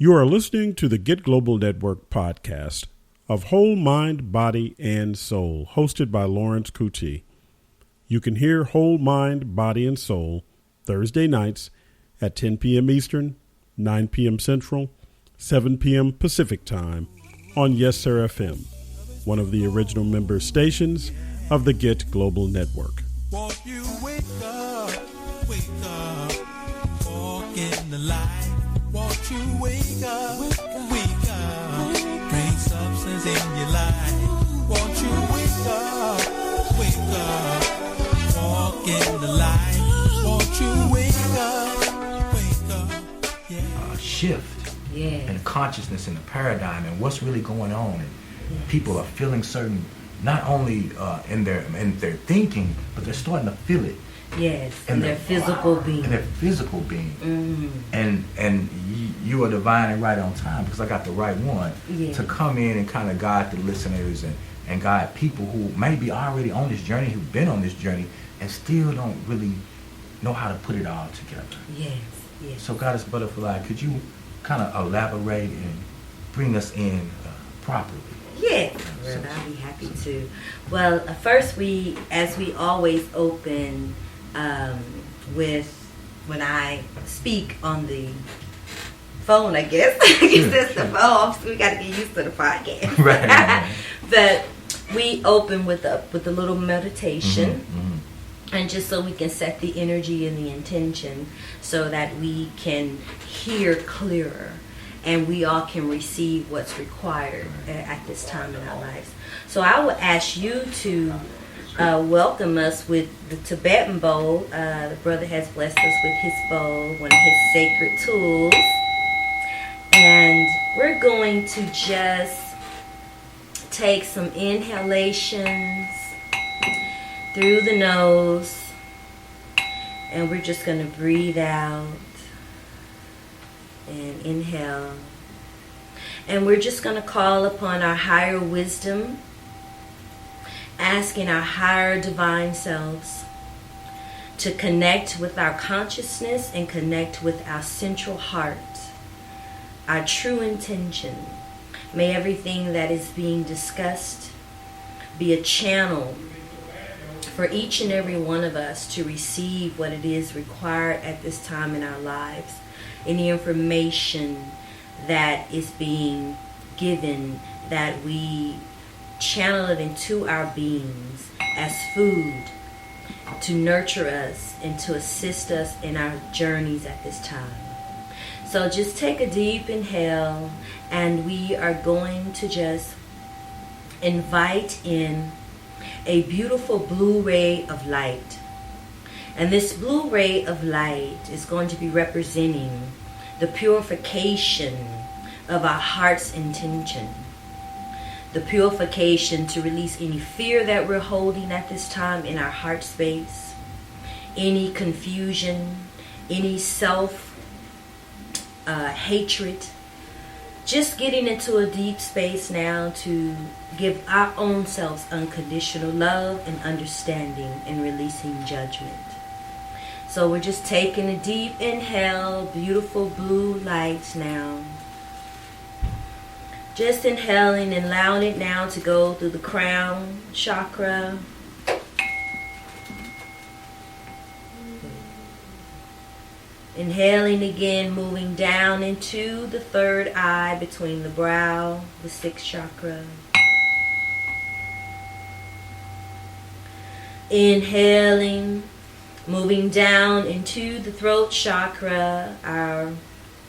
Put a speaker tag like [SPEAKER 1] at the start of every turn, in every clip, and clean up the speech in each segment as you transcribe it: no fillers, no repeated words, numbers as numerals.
[SPEAKER 1] You are listening to the Get Global Network podcast of Whole Mind, Body, and Soul, hosted by Lawrence Coutee. You can hear Whole Mind, Body, and Soul Thursday nights at 10 p.m. Eastern, 9 p.m. Central, 7 p.m. Pacific Time on Yessurr-FM, one of the original member stations of the Get Global Network.
[SPEAKER 2] Won't you wake up, walk in the light. Won't you wake up, bring substance in your life. Won't you wake up, walk in the light. Won't you wake up, yeah.
[SPEAKER 3] Shift in consciousness and the paradigm and what's really going on. And people are feeling certain, not only in their thinking, but they're starting to feel it.
[SPEAKER 4] Yes, in their physical being.
[SPEAKER 3] In their physical being. Mm-hmm. And you are divine and right on time, because I got the right one to come in and kind of guide the listeners and guide people who may be already on this journey, who've been on this journey, and still don't really know how to put it all together.
[SPEAKER 4] Yes.
[SPEAKER 3] So Goddess Butterfly, could you kind of elaborate and bring us in properly?
[SPEAKER 4] Yes, well, I'll be happy to. Well, first as we always open with, when I speak on the phone, I guess. That's the phone. We got to get used to the podcast.
[SPEAKER 3] Right.
[SPEAKER 4] But we open with a little meditation. Mm-hmm. And just so we can set the energy and the intention so that we can hear clearer and we all can receive what's required at this time in our lives. So I will ask you to welcome us with the Tibetan bowl. The brother has blessed us with his bowl, one of his sacred tools. And we're going to just take some inhalations through the nose, and we're just going to breathe out and inhale. And we're just going to call upon our higher wisdom, asking our higher divine selves to connect with our consciousness and connect with our central heart, our true intention. May everything that is being discussed be a channel for each and every one of us to receive what it is required at this time in our lives. Any information that is being given, that we channel it into our beings as food to nurture us and to assist us in our journeys at this time. So just take a deep inhale, and we are going to just invite in a beautiful blue ray of light. And this blue ray of light is going to be representing the purification of our heart's intention. The purification to release any fear that we're holding at this time in our heart space, any confusion, any self-hatred. Just getting into a deep space now to give our own selves unconditional love and understanding and releasing judgment. So we're just taking a deep inhale, beautiful blue light now. Just inhaling and allowing it now to go through the crown chakra. Inhaling again, moving down into the third eye between the brow, the sixth chakra. Inhaling, moving down into the throat chakra, our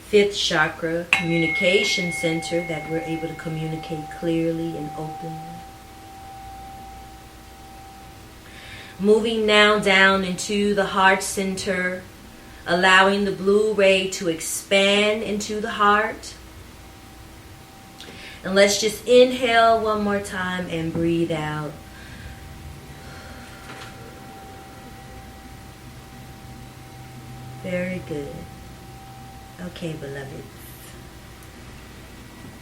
[SPEAKER 4] fifth chakra, communication center, that we're able to communicate clearly and openly. Moving now down into the heart center, allowing the blue ray to expand into the heart. And let's just inhale one more time and breathe out. Very good. Okay, beloved.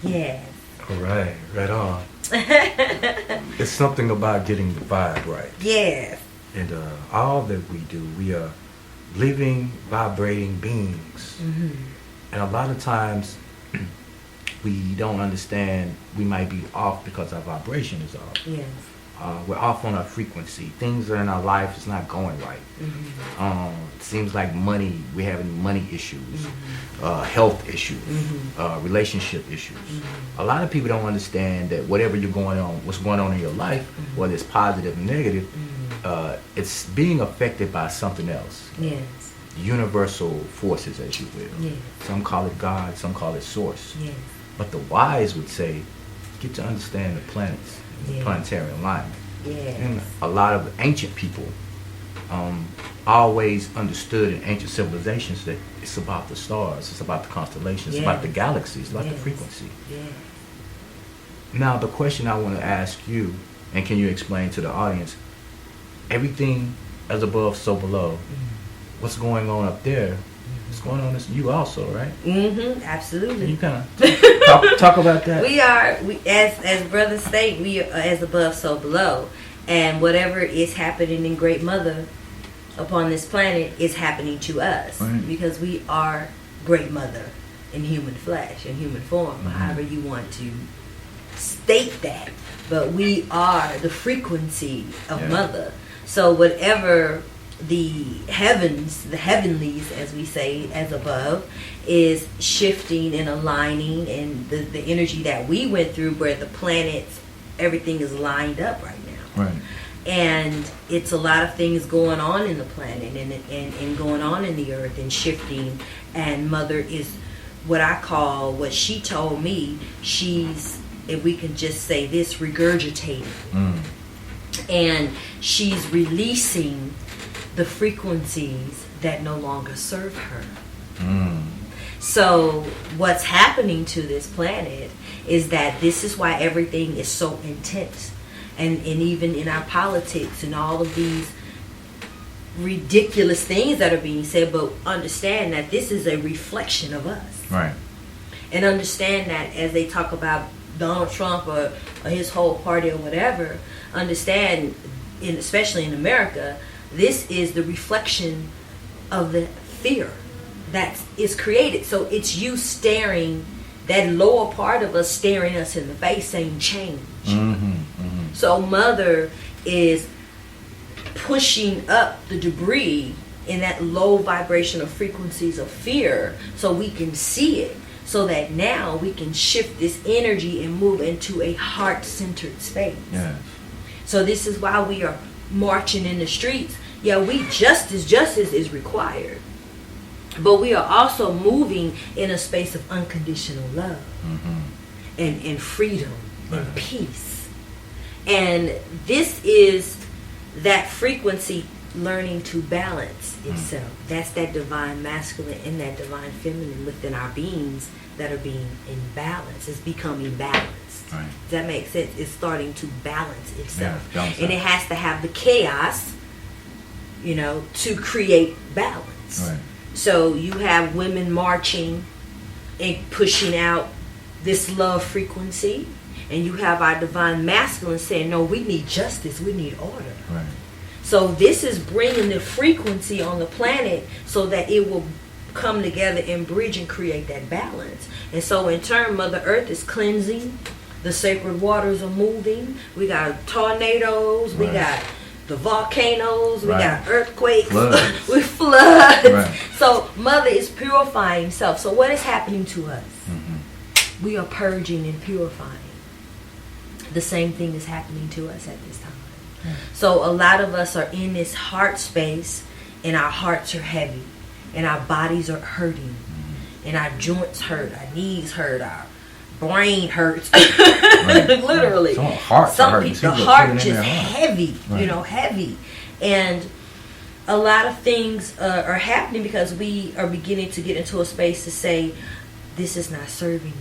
[SPEAKER 4] Yes.
[SPEAKER 3] All right, right on. It's something about getting the vibe right.
[SPEAKER 4] Yes.
[SPEAKER 3] And all that we do, we are living, vibrating beings. Mm-hmm. And a lot of times we don't understand we might be off because our vibration is off.
[SPEAKER 4] Yes.
[SPEAKER 3] We're off on our frequency. Things are in our life is not going right. It seems like we're having money issues, health issues, relationship issues. A lot of people don't understand that whatever what's going on in your life, whether it's positive or negative, it's being affected by something else.
[SPEAKER 4] Yes.
[SPEAKER 3] Universal forces, as you will.
[SPEAKER 4] Yes.
[SPEAKER 3] Some call it God, some call it source.
[SPEAKER 4] Yes.
[SPEAKER 3] But the wise would say, get to understand the planets, the planetary alignment.
[SPEAKER 4] Yes.
[SPEAKER 3] And a lot of ancient people always understood in ancient civilizations that it's about the stars, it's about the constellations, it's about the galaxies, it's about the frequency.
[SPEAKER 4] Yes.
[SPEAKER 3] Now, the question I want to ask you, and can you explain to the audience, everything as above, so below, what's going on up there, what's going on is you also, right?
[SPEAKER 4] Absolutely.
[SPEAKER 3] Can you kind of talk about that?
[SPEAKER 4] We as brothers state, we are as above, so below. And whatever is happening in Great Mother upon this planet is happening to us.
[SPEAKER 3] Right.
[SPEAKER 4] Because we are Great Mother in human flesh, in human form, however you want to state that. But we are the frequency of Mother. So whatever the heavens, the heavenlies, as we say, as above, is shifting and aligning, and the energy that we went through, where the planets, everything is lined up right now.
[SPEAKER 3] Right.
[SPEAKER 4] And it's a lot of things going on in the planet and going on in the earth and shifting. And Mother is what she told me, she's, if we can just say this, regurgitating. And she's releasing the frequencies that no longer serve her. So what's happening to this planet is that this is why everything is so intense. And even in our politics and all of these ridiculous things that are being said, but understand that this is a reflection of us.
[SPEAKER 3] Right.
[SPEAKER 4] And understand that as they talk about Donald Trump or his whole party or whatever, understand, especially in America, this is the reflection of the fear that is created. So it's you staring, that lower part of us staring us in the face saying change. So Mother is pushing up the debris in that low vibration of frequencies of fear so we can see it, so that now we can shift this energy and move into a heart-centered space.
[SPEAKER 3] Yes.
[SPEAKER 4] So this is why we are marching in the streets. Yeah, justice is required. But we are also moving in a space of unconditional love and freedom and peace. And this is that frequency learning to balance itself. That's that divine masculine and that divine feminine within our beings that are being in balance. It's becoming balanced.
[SPEAKER 3] Right.
[SPEAKER 4] Does that make sense? It's starting to balance itself.
[SPEAKER 3] Yeah, balance
[SPEAKER 4] and it has to have the chaos, to create balance.
[SPEAKER 3] Right.
[SPEAKER 4] So you have women marching and pushing out this love frequency, and you have our divine masculine saying, no, we need justice, we need order.
[SPEAKER 3] Right.
[SPEAKER 4] So this is bringing the frequency on the planet so that it will come together and bridge and create that balance. And so in turn, Mother Earth is cleansing, the sacred waters are moving, we got tornadoes, we got the volcanoes, we got earthquakes, with floods.
[SPEAKER 3] Right.
[SPEAKER 4] So Mother is purifying self. So what is happening to us? We are purging and purifying. The same thing is happening to us at this time. So a lot of us are in this heart space, and our hearts are heavy, and our bodies are hurting, and our joints hurt, our knees hurt, our brain hurts. Literally. Some people, the heart just heavy, heavy. And a lot of things are happening because we are beginning to get into a space to say, this is not serving me.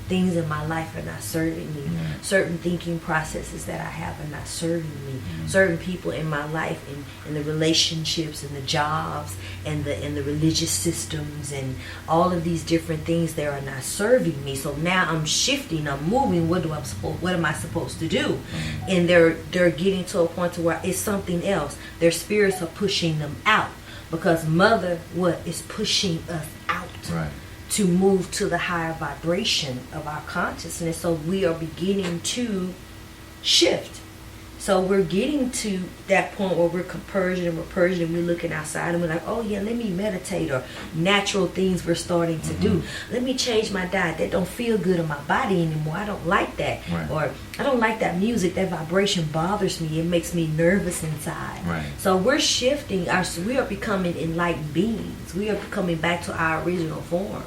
[SPEAKER 4] Things in my life are not serving me. Certain thinking processes that I have are not serving me. Certain people in my life, and the relationships and the jobs and the religious systems and all of these different things, they are not serving me. So now I'm shifting, I'm moving. What am I supposed to do? And they're getting to a point to where it's something else. Their spirits are pushing them out, because Mother is pushing us out.
[SPEAKER 3] Right.
[SPEAKER 4] to move to the higher vibration of our consciousness. So we are beginning to shift. So we're getting to that point where we're purging and we're looking outside and we're like, oh yeah, let me meditate, or natural things we're starting to do. Let me change my diet. That don't feel good in my body anymore. I don't like that.
[SPEAKER 3] Right.
[SPEAKER 4] Or I don't like that music. That vibration bothers me. It makes me nervous inside.
[SPEAKER 3] Right.
[SPEAKER 4] So we're shifting. We are becoming enlightened beings. We are coming back to our original form.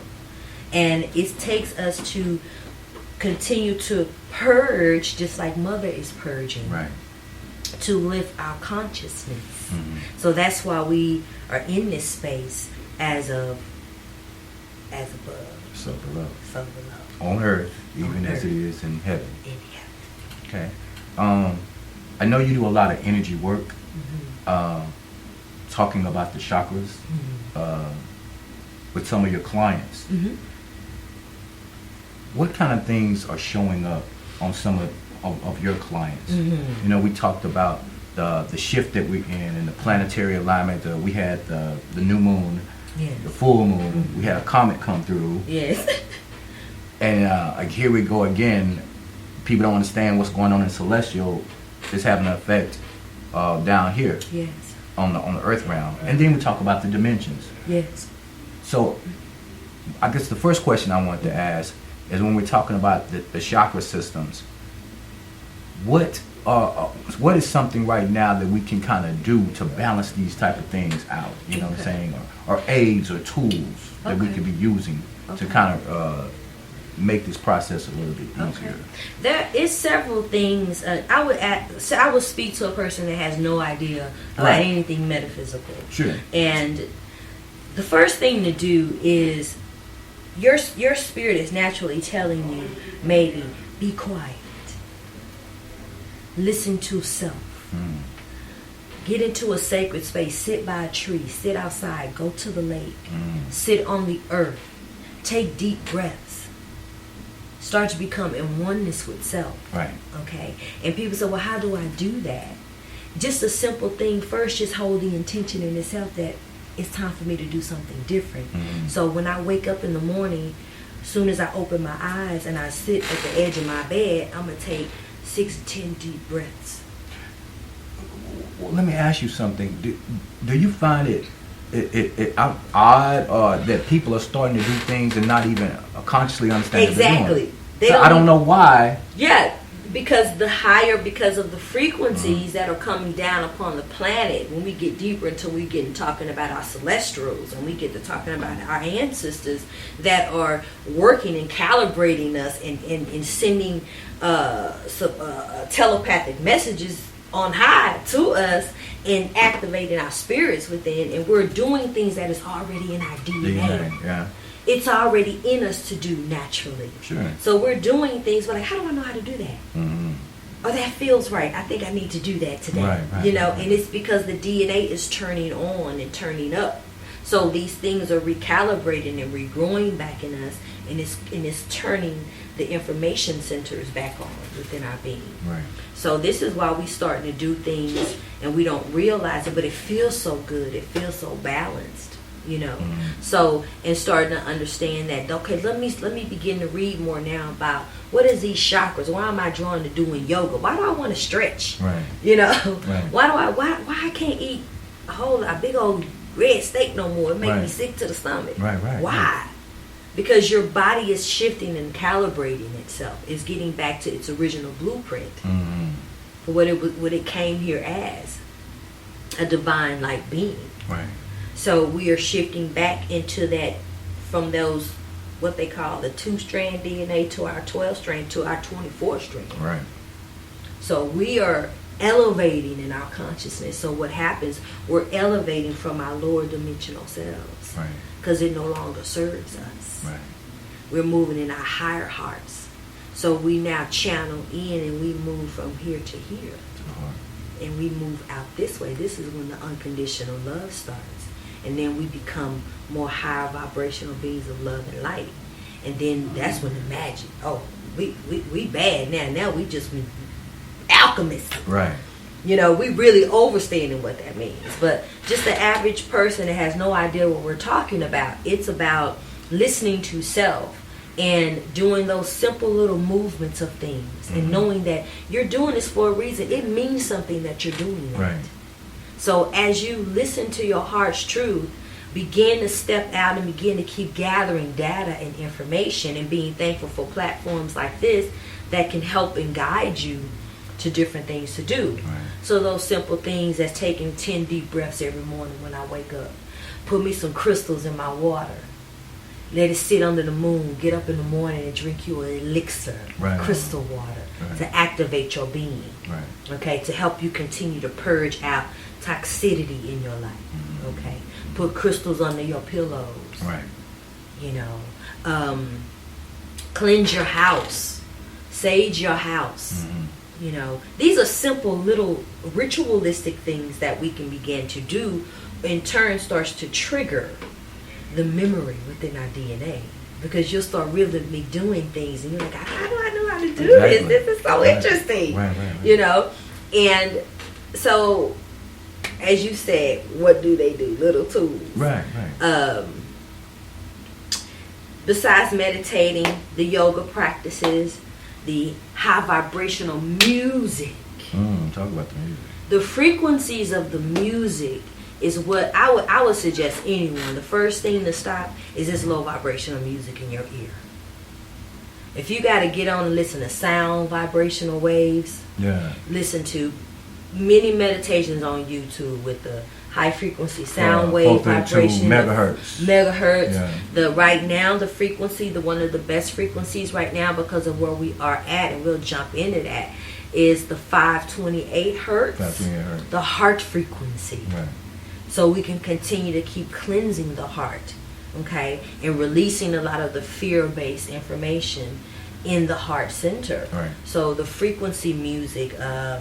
[SPEAKER 4] And it takes us to continue to purge, just like Mother is purging.
[SPEAKER 3] Right.
[SPEAKER 4] To lift our consciousness. So that's why we are in this space as above.
[SPEAKER 3] So below.
[SPEAKER 4] So below.
[SPEAKER 3] On earth, even
[SPEAKER 4] On
[SPEAKER 3] as
[SPEAKER 4] earth.
[SPEAKER 3] it is in heaven.
[SPEAKER 4] In heaven.
[SPEAKER 3] Okay. I know you do a lot of energy work, talking about the chakras with some of your clients. What kind of things are showing up on some of your clients? You know, we talked about the shift that we're in and the planetary alignment. We had the new moon, the full moon. We had a comet come through.
[SPEAKER 4] Yes.
[SPEAKER 3] And here we go again. People don't understand what's going on in celestial. It's having an effect down here.
[SPEAKER 4] Yes.
[SPEAKER 3] On the earth realm. And then we talk about the dimensions.
[SPEAKER 4] Yes. So
[SPEAKER 3] I guess the first question I wanted to ask is, when we're talking about the chakra systems, what is something right now that we can kind of do to balance these type of things out? You know what I'm saying? Or aids or tools that we could be using to kind of make this process a little bit easier.
[SPEAKER 4] There is several things. I would speak to a person that has no idea about anything metaphysical.
[SPEAKER 3] Sure.
[SPEAKER 4] And the first thing to do is your spirit is naturally telling you, maybe be quiet, listen to self, get into a sacred space, sit by a tree, sit outside, go to the lake, sit on the earth, take deep breaths, start to become in oneness with self.
[SPEAKER 3] Right.
[SPEAKER 4] Okay. And people say, well, how do I do that? Just a simple thing. First, just hold the intention in itself that it's time for me to do something different. So when I wake up in the morning, as soon as I open my eyes and I sit at the edge of my bed, I'm going to take 6 to 10 deep breaths.
[SPEAKER 3] Well, let me ask you something. Do you find it odd that people are starting to do things and not even consciously understand what they're doing?
[SPEAKER 4] Exactly.
[SPEAKER 3] I don't know why.
[SPEAKER 4] Yeah. Because of the frequencies that are coming down upon the planet, when we get deeper until we get talking about our celestials and we get to talking about our ancestors that are working and calibrating us and sending telepathic messages on high to us and activating our spirits within, and we're doing things that is already in our DNA.
[SPEAKER 3] Yeah.
[SPEAKER 4] It's already in us to do naturally.
[SPEAKER 3] Sure.
[SPEAKER 4] So we're doing things, but like, how do I know how to do that? Or that feels right. I think I need to do that today.
[SPEAKER 3] Right,
[SPEAKER 4] you know, and it's because the DNA is turning on and turning up. So these things are recalibrating and regrowing back in us, and it's turning the information centers back on within our being.
[SPEAKER 3] Right.
[SPEAKER 4] So this is why we starting to do things and we don't realize it, but it feels so good. It feels so balanced. You know, so, and starting to understand that, okay, let me begin to read more now about what is these chakras. Why am I drawn to doing yoga? Why do I want to stretch?
[SPEAKER 3] Right.
[SPEAKER 4] You know,
[SPEAKER 3] right.
[SPEAKER 4] why I can't eat a big old red steak no more? It makes me sick to the stomach.
[SPEAKER 3] Right.
[SPEAKER 4] Why?
[SPEAKER 3] Right.
[SPEAKER 4] Because your body is shifting and calibrating itself. It's getting back to its original blueprint for what it came here as, a divine like being.
[SPEAKER 3] Right.
[SPEAKER 4] So we are shifting back into that, from those, what they call the 2-strand DNA to our 12-strand to our 24-strand.
[SPEAKER 3] Right.
[SPEAKER 4] So we are elevating in our consciousness. So what happens, we're elevating from our lower dimensional selves.
[SPEAKER 3] Right.
[SPEAKER 4] Because it no longer serves us.
[SPEAKER 3] Right.
[SPEAKER 4] We're moving in our higher hearts. So we now channel in and we move from here to here. And we move out this way. This is when the unconditional love starts. And then we become more higher vibrational beings of love and light. And then that's when the magic, we bad now. Now we just alchemists.
[SPEAKER 3] Right.
[SPEAKER 4] You know, we really overstanding what that means. But just the average person that has no idea what we're talking about, it's about listening to self and doing those simple little movements of things and knowing that you're doing this for a reason. It means something that you're doing that.
[SPEAKER 3] Right.
[SPEAKER 4] So as you listen to your heart's truth, begin to step out and begin to keep gathering data and information and being thankful for platforms like this that can help and guide you to different things to do.
[SPEAKER 3] Right.
[SPEAKER 4] So those simple things as taking 10 deep breaths every morning when I wake up. Put me some crystals in my water. Let it sit under the moon. Get up in the morning and drink you an elixir, crystal water, to activate your being. Right. Okay, to help you continue to purge out toxicity in your life. Okay, put crystals under your pillows. Right. You know, cleanse your house, sage your house. You know, these are simple little ritualistic things that we can begin to do. In turn, starts to trigger the memory within our DNA, because you'll start really be doing things and you're like, how do I know how to do this? This is so interesting. Right. You know? And so, as you said, what do they do? Little tools. Right. Besides meditating, the yoga practices, the high vibrational music.
[SPEAKER 3] Talk about the music.
[SPEAKER 4] The frequencies of the music is what I would suggest anyone. The first thing to stop is this low vibrational music in your ear. If you got to get on and listen to sound vibrational waves, listen to many meditations on YouTube with the high frequency sound wave vibration, megahertz. Yeah. The frequency, one of the best frequencies right now because of where we are at, and we'll jump into that, is the 528 hertz. 528 hertz. The heart frequency. Right. So we can continue to keep cleansing the heart, okay, and releasing a lot of the fear-based information in the heart center. Right. So the frequency music, the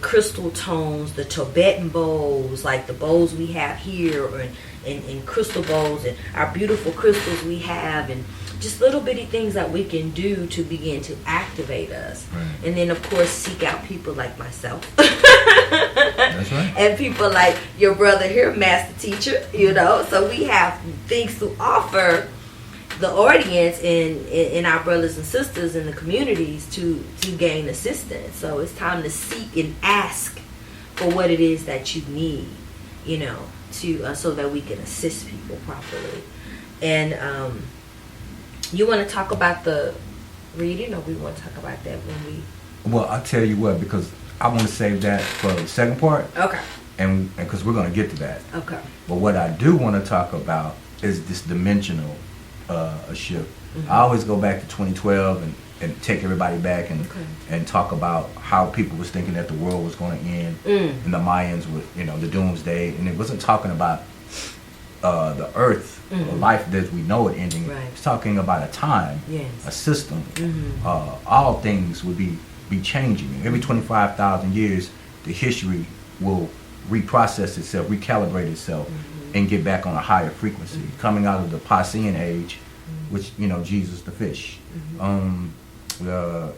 [SPEAKER 4] crystal tones, the Tibetan bowls, like the bowls we have here, or in crystal bowls, and our beautiful crystals we have, and just little bitty things that we can do to begin to activate us. Right. And then, of course, seek out people like myself. That's right. And people like your brother here, master teacher, you know. So we have things to offer the audience and our brothers and sisters in the communities to gain assistance. So it's time to seek and ask for what it is that you need, you know, to so that we can assist people properly. And you want to talk about the reading, or we want to talk about that when we...
[SPEAKER 3] Well, I'll tell you what, because I want to save that for the second part. Okay. And because we're going to get to that. Okay. But what I do want to talk about is this dimensional shift. I always go back to 2012 and take everybody back and talk about how people was thinking that the world was going to end, and the Mayans with, you know, the doomsday, and it wasn't talking about the earth or life as we know it ending. Right. It's talking about a time, a system. All things would be changing. Every 25,000 years, the history will reprocess itself, recalibrate itself, and get back on a higher frequency. Coming out of the Piscean age, which, you know, Jesus the fish, the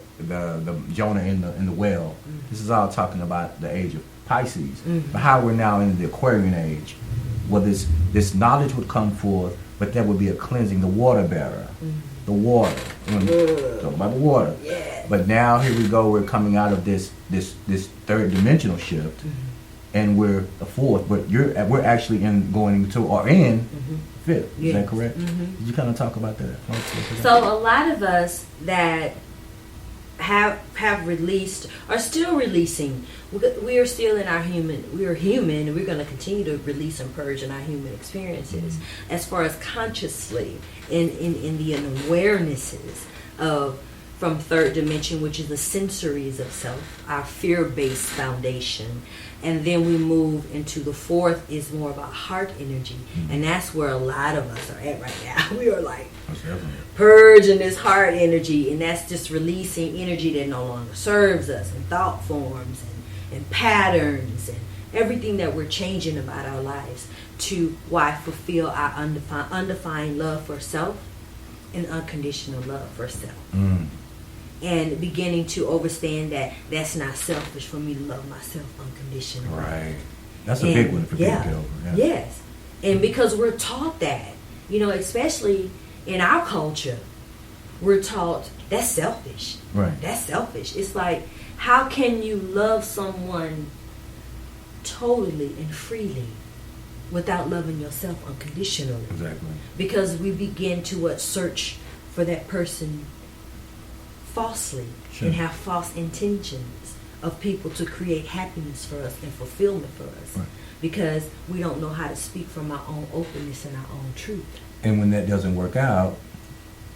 [SPEAKER 3] Jonah in the well. This is all talking about the age of Pisces. But how we're now in the Aquarian age, where this knowledge would come forth, but there would be a cleansing, the water bearer, the water. Talk about the water. Yeah. But now here we go. We're coming out of this third dimensional shift, and we're the fourth. But we're actually going in fifth. Is that correct? Did you kind of talk about that?
[SPEAKER 4] So a lot of us that have released, are still releasing. We are still in our human. We are human, and we're going to continue to release and purge in our human experiences, as far as consciously in the awarenesses of from third dimension, which is the sensories of self, our fear-based foundation. And then we move into the fourth, is more about heart energy. And that's where a lot of us are at right now. We are like purging this heart energy, and that's just releasing energy that no longer serves us, and thought forms and patterns and everything that we're changing about our lives to fulfill our undefined love for self and unconditional love for self. And beginning to understand that that's not selfish for me to love myself unconditionally.
[SPEAKER 3] Right. That's a big one for people to get over.
[SPEAKER 4] Yeah. Yes. And because we're taught that, you know, especially in our culture, we're taught that's selfish.
[SPEAKER 3] Right.
[SPEAKER 4] That's selfish. It's like, how can you love someone totally and freely without loving yourself unconditionally?
[SPEAKER 3] Exactly.
[SPEAKER 4] Because we begin to search for that person falsely,
[SPEAKER 3] Sure.
[SPEAKER 4] and have false intentions of people to create happiness for us and fulfillment for us.
[SPEAKER 3] Right.
[SPEAKER 4] Because we don't know how to speak from our own openness and our own truth.
[SPEAKER 3] And when that doesn't work out,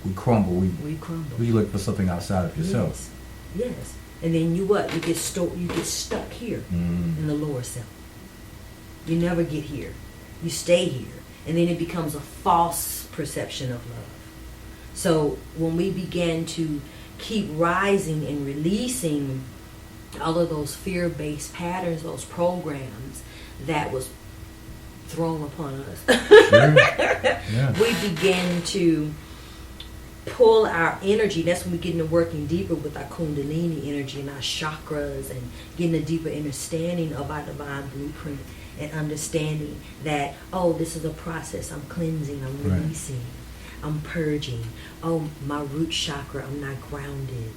[SPEAKER 3] we crumble.
[SPEAKER 4] We crumble.
[SPEAKER 3] We look for something outside of yourself.
[SPEAKER 4] Yes. And then you what? You get stuck here in the lower self. You never get here. You stay here. And then it becomes a false perception of love. So when we begin to keep rising and releasing all of those fear-based patterns, those programs that was thrown upon us,
[SPEAKER 3] Sure. Yeah.
[SPEAKER 4] we begin to pull our energy. That's when we get into working deeper with our kundalini energy and our chakras, and getting a deeper understanding of our divine blueprint, and understanding that, oh, this is a process. I'm cleansing, I'm
[SPEAKER 3] Right.
[SPEAKER 4] releasing, I'm purging. Oh, my root chakra, I'm not grounded.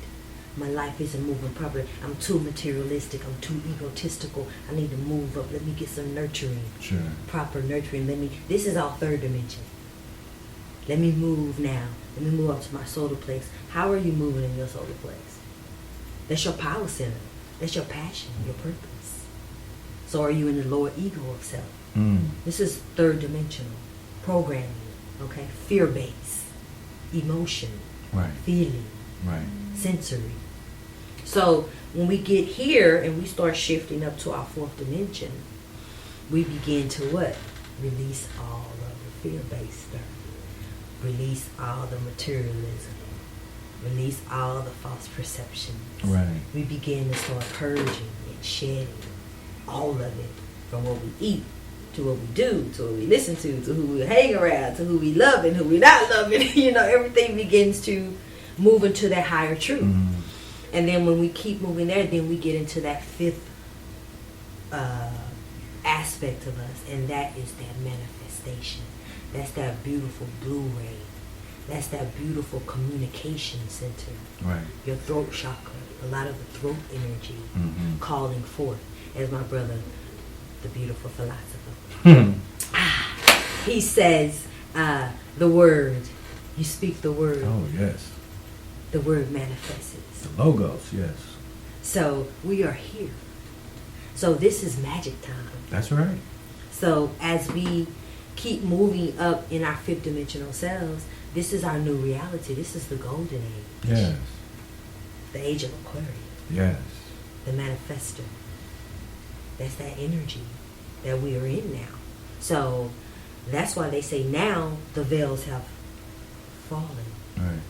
[SPEAKER 4] My life isn't moving properly. I'm too materialistic. I'm too egotistical. I need to move up. Let me get some nurturing.
[SPEAKER 3] Sure.
[SPEAKER 4] Proper nurturing. This is our third dimension. Let me move now. Let me move up to my solar place. How are you moving in your solar place? That's your power center. That's your passion, your purpose. So are you in the lower ego of self? This is third dimensional programming. Okay? Fear-based, emotion,
[SPEAKER 3] Right.
[SPEAKER 4] feeling,
[SPEAKER 3] Right.
[SPEAKER 4] sensory. So when we get here and we start shifting up to our fourth dimension, we begin to what? Release all of the fear-based stuff. Release all the materialism. Release all the false perceptions.
[SPEAKER 3] Right.
[SPEAKER 4] We begin to start purging and shedding all of it, from what we eat, to what we do, to what we listen to who we hang around, to who we love and who we not loving. Everything begins to move into that higher truth. And then when we keep moving there, then we get into that fifth aspect of us, and that is that manifestation. That's that beautiful blue ray. That's that beautiful communication center.
[SPEAKER 3] Right.
[SPEAKER 4] Your throat chakra, a lot of the throat energy calling forth, as my brother, the beautiful philosopher, he says, the word, you speak the word.
[SPEAKER 3] Oh, yes.
[SPEAKER 4] The word manifests.
[SPEAKER 3] The logos, yes.
[SPEAKER 4] So we are here. So this is magic time.
[SPEAKER 3] That's right.
[SPEAKER 4] So as we keep moving up in our fifth dimensional selves, this is our new reality. This is the golden age.
[SPEAKER 3] Yes.
[SPEAKER 4] The age of Aquarius.
[SPEAKER 3] Yes.
[SPEAKER 4] The manifestor. That's that energy that we are in now. So that's why they say now the veils have fallen.
[SPEAKER 3] Right.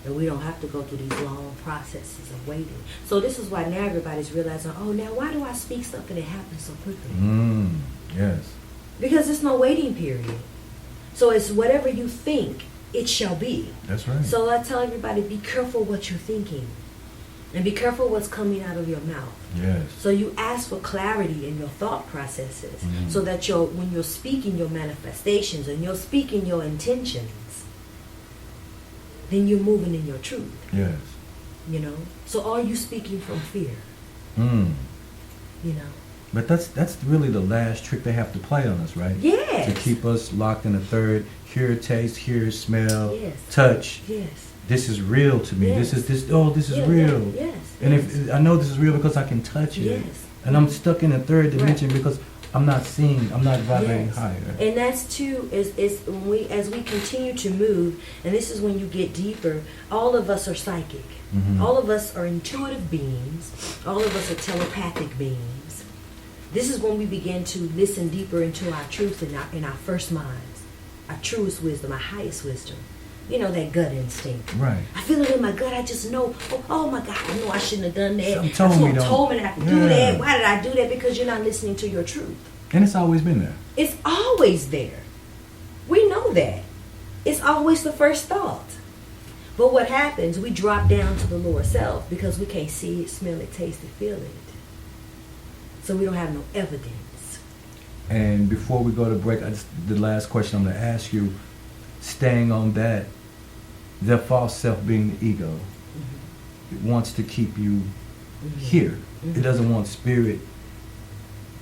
[SPEAKER 4] And we don't have to go through these long processes of waiting. So this is why now everybody's realizing, oh, now why do I speak stuff and it happens so quickly?
[SPEAKER 3] Yes.
[SPEAKER 4] Because there's no waiting period. So it's whatever you think, it shall be.
[SPEAKER 3] That's right.
[SPEAKER 4] So I tell everybody, be careful what you're thinking. And be careful what's coming out of your mouth.
[SPEAKER 3] Yes.
[SPEAKER 4] So you ask for clarity in your thought processes, so that when you're speaking your manifestations and you're speaking your intentions, then you're moving in your truth.
[SPEAKER 3] Yes.
[SPEAKER 4] So are you speaking from fear?
[SPEAKER 3] But that's really the last trick they have to play on us, right?
[SPEAKER 4] Yes.
[SPEAKER 3] To keep us locked in the third, hear, taste, hear, smell,
[SPEAKER 4] Yes.
[SPEAKER 3] touch.
[SPEAKER 4] Yes.
[SPEAKER 3] This is real to me.
[SPEAKER 4] Yes.
[SPEAKER 3] This is real.
[SPEAKER 4] Yes.
[SPEAKER 3] And
[SPEAKER 4] yes.
[SPEAKER 3] if I know this is real because I can touch it.
[SPEAKER 4] Yes.
[SPEAKER 3] And I'm stuck in the third dimension
[SPEAKER 4] Right.
[SPEAKER 3] because I'm not seeing, I'm not vibrating
[SPEAKER 4] Yes.
[SPEAKER 3] higher.
[SPEAKER 4] And that's too is when as we continue to move, and this is when you get deeper. All of us are psychic. All of us are intuitive beings. All of us are telepathic beings. This is when we begin to listen deeper into our truth in our first minds, our truest wisdom, our highest wisdom. That gut instinct.
[SPEAKER 3] Right.
[SPEAKER 4] I feel it in my gut. I just know, oh my God, I know I shouldn't have done that.
[SPEAKER 3] Something told me
[SPEAKER 4] that I could do that. Why did I do that? Because you're not listening to your truth.
[SPEAKER 3] And it's always been there.
[SPEAKER 4] It's always there. We know that. It's always the first thought. But what happens, we drop down to the lower self because we can't see it, smell it, taste it, feel it. So we don't have no evidence.
[SPEAKER 3] And before we go to break, the last question I'm going to ask you, staying on that The false self being the ego. It wants to keep you here. It doesn't want spirit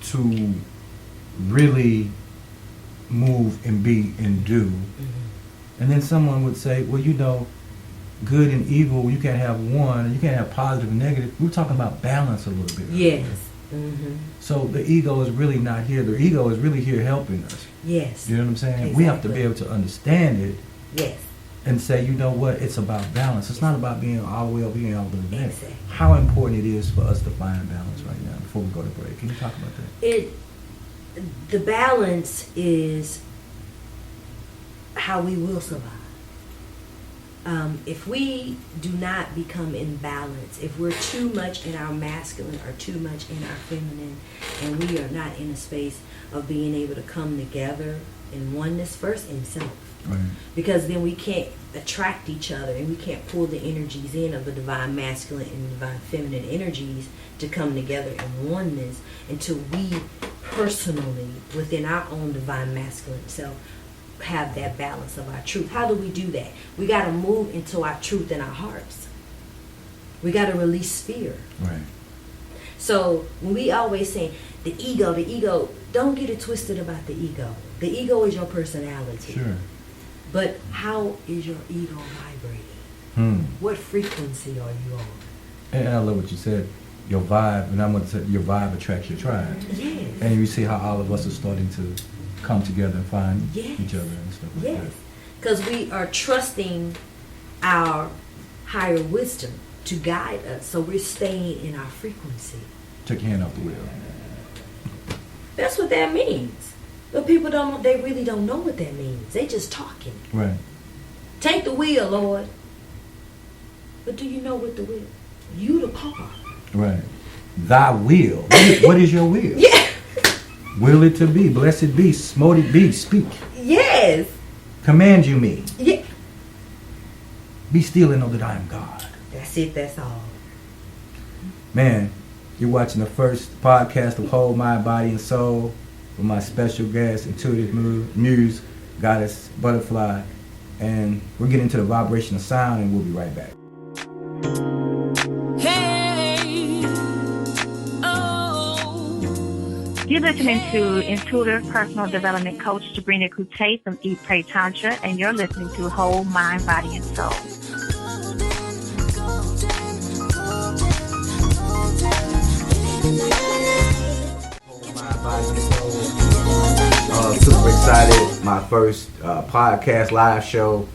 [SPEAKER 3] to really move and be and do. And then someone would say, well, you know, good and evil, you can't have one, and you can't have positive and negative. We're talking about balance a little bit.
[SPEAKER 4] Yes.
[SPEAKER 3] So the ego is really not here. The ego is really here helping us.
[SPEAKER 4] Yes.
[SPEAKER 3] You know what I'm saying?
[SPEAKER 4] Exactly.
[SPEAKER 3] We have to be able to understand it.
[SPEAKER 4] Yes.
[SPEAKER 3] And say, you know what, it's about balance. It's not about being all the way over here, all the way there.
[SPEAKER 4] Exactly.
[SPEAKER 3] How important it is for us to find balance right now before we go to break. Can you talk about that?
[SPEAKER 4] The balance is how we will survive. If we do not become in balance, if we're too much in our masculine or too much in our feminine, and we are not in a space of being able to come together in oneness first in self.
[SPEAKER 3] Right.
[SPEAKER 4] Because then we can't attract each other and we can't pull the energies in of the divine masculine and divine feminine energies to come together in oneness until we personally, within our own divine masculine self, have that balance of our truth. How do we do that? We got to move into our truth in our hearts. We got to release fear.
[SPEAKER 3] Right.
[SPEAKER 4] So when we always say the ego, don't get it twisted about the ego. The ego is your personality.
[SPEAKER 3] Sure.
[SPEAKER 4] But how is your ego vibrating? What frequency are you on?
[SPEAKER 3] And I love what you said. Your vibe, and I'm going to say your vibe attracts your tribe.
[SPEAKER 4] Yes.
[SPEAKER 3] And you see how all of us are starting to come together and find
[SPEAKER 4] Yes.
[SPEAKER 3] each other and stuff like
[SPEAKER 4] Yes. Because we are trusting our higher wisdom to guide us. So we're staying in our frequency.
[SPEAKER 3] that. Take your hand off the wheel.
[SPEAKER 4] That's what that means. But people they really don't know what that means. They just talking.
[SPEAKER 3] Right.
[SPEAKER 4] Take the wheel, Lord. But do you know what the wheel? You the car.
[SPEAKER 3] Right. Thy will. What is your will?
[SPEAKER 4] Yeah.
[SPEAKER 3] Will it to be. Blessed be. Smote it be. Speak.
[SPEAKER 4] Yes.
[SPEAKER 3] Command you me.
[SPEAKER 4] Yeah.
[SPEAKER 3] Be still and know that I am God.
[SPEAKER 4] That's it. That's all.
[SPEAKER 3] Man, you're watching the first podcast of Whole Mind, Body, and Soul with my special guest, Intuitive Muse, Goddess Butterfly. And we're getting into the vibration of sound, and we'll be right back.
[SPEAKER 5] You're listening to Intuitive Personal Development Coach Sabrina Coutee from Eat, Pray, Tantra, and you're listening to Whole Mind, Body, and Soul.
[SPEAKER 3] Whole Mind, Body, and Soul. Super excited. My first podcast live show.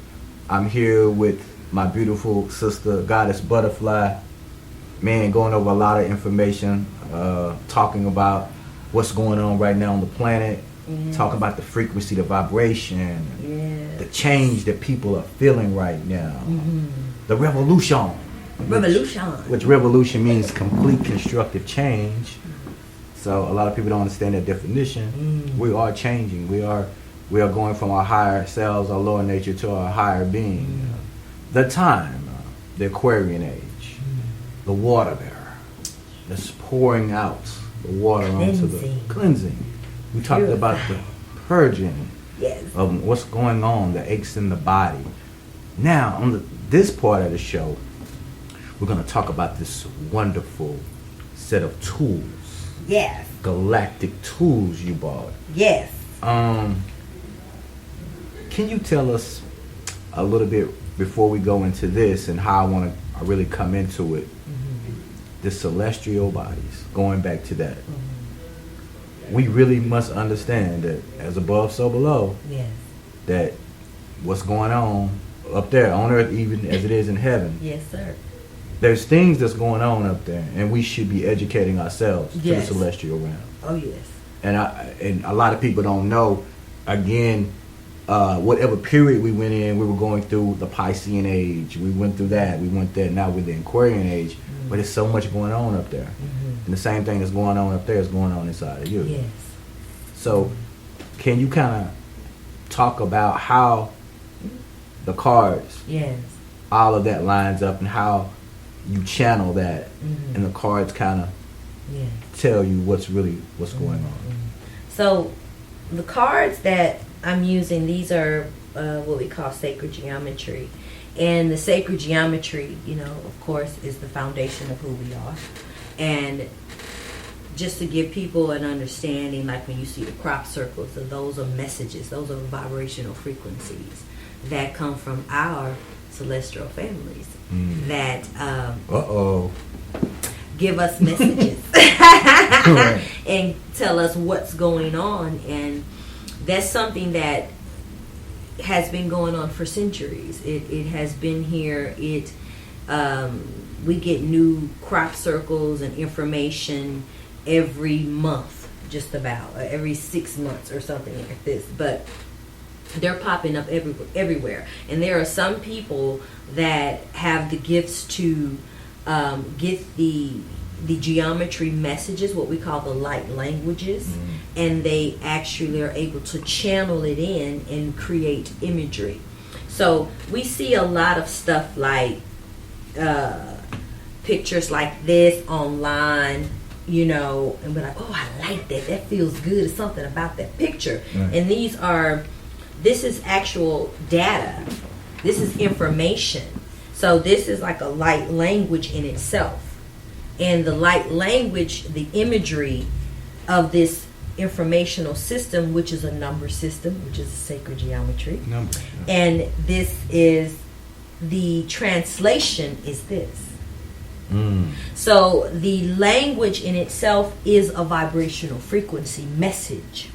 [SPEAKER 3] I'm here with my beautiful sister, Goddess Butterfly. Man, going over a lot of information, talking about what's going on right now on the planet, talking about the frequency, the vibration, the change that people are feeling right now, the revolution. Which revolution means complete constructive change. So a lot of people don't understand that definition. We are changing. We are going from our higher selves, our lower nature, to our higher being. The time, the Aquarian age, the water bearer, that's pouring out the water onto the cleansing. We talked about the purging of what's going on, the aches in the body. Now, on this part of the show, we're going to talk about this wonderful set of tools.
[SPEAKER 4] Yes.
[SPEAKER 3] Galactic tools you bought.
[SPEAKER 4] Yes.
[SPEAKER 3] Can you tell us a little bit before we go into this and how I want to really come into it? The celestial bodies, going back to that. We really must understand that as above, so below.
[SPEAKER 4] Yes.
[SPEAKER 3] That what's going on up there on earth, even as it is in heaven.
[SPEAKER 4] Yes, sir.
[SPEAKER 3] There's things that's going on up there, and we should be educating ourselves to the celestial realm.
[SPEAKER 4] Oh, yes.
[SPEAKER 3] And a lot of people don't know. Again, whatever period we went in, we were going through the Piscean age. We went through that. We went there. Now we're the Aquarian age. But there's so much going on up there. And the same thing that's going on up there is going on inside of you.
[SPEAKER 4] Yes.
[SPEAKER 3] So can you kind of talk about how the cards, all of that lines up, and how you channel that, and the cards kind of tell you what's going on?
[SPEAKER 4] So the cards that I'm using, these are what we call sacred geometry, And the sacred geometry, of course, is the foundation of who we are. And just to give people an understanding, like when you see the crop circles, so those are messages, those are vibrational frequencies that come from our celestial families that give us messages and tell us what's going on. And that's something that has been going on for centuries. It has been here. We get new crop circles and information every month, just about every 6 months or something like this. But they're popping up everywhere. And there are some people that have the gifts to get the geometry messages, what we call the light languages, and they actually are able to channel it in and create imagery. So we see a lot of stuff like pictures like this online, and we're like, oh, I like that. That feels good. It's something about that picture. Right. And this is actual data. This is information. So this is like a light language in itself. And the light language, the imagery of this informational system, which is a number system, which is a sacred geometry.
[SPEAKER 3] Numbers. Yeah.
[SPEAKER 4] And this is, the translation is this. So the language in itself is a vibrational frequency message.